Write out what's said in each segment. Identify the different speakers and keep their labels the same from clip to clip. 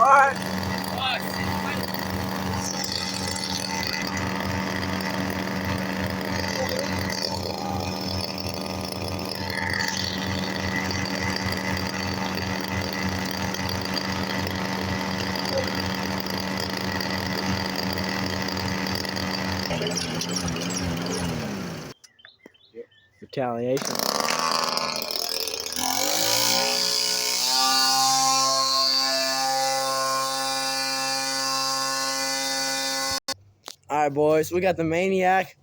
Speaker 1: Alright. Retaliation. Alright, boys, we got the Maniac,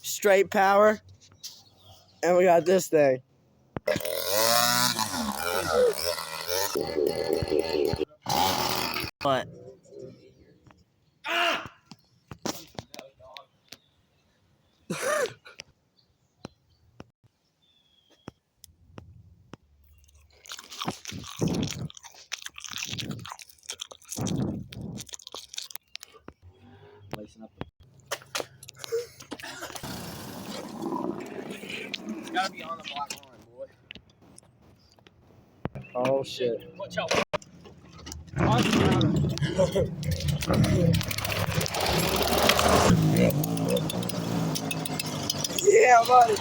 Speaker 1: straight power, and we got this thing. What? Lacing up. It's gotta be on the black line, boy. Oh shit. Watch out. Yeah, buddy.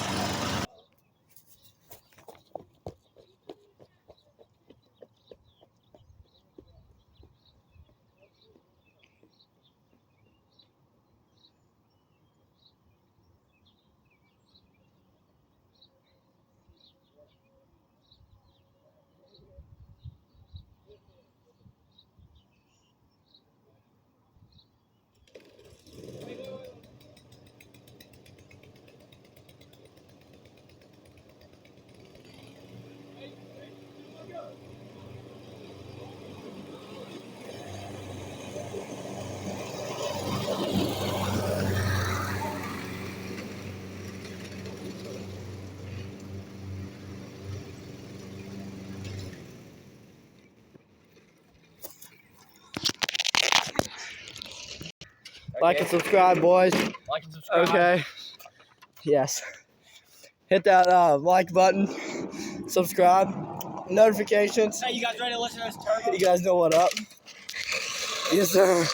Speaker 1: Like and subscribe, boys.
Speaker 2: Like and subscribe.
Speaker 1: Okay. Yes. Hit that like button. Subscribe. Notifications.
Speaker 2: Hey, you guys ready to listen to this turbo?
Speaker 1: You guys know what up. Yes, sir.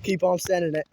Speaker 1: Keep on sending it.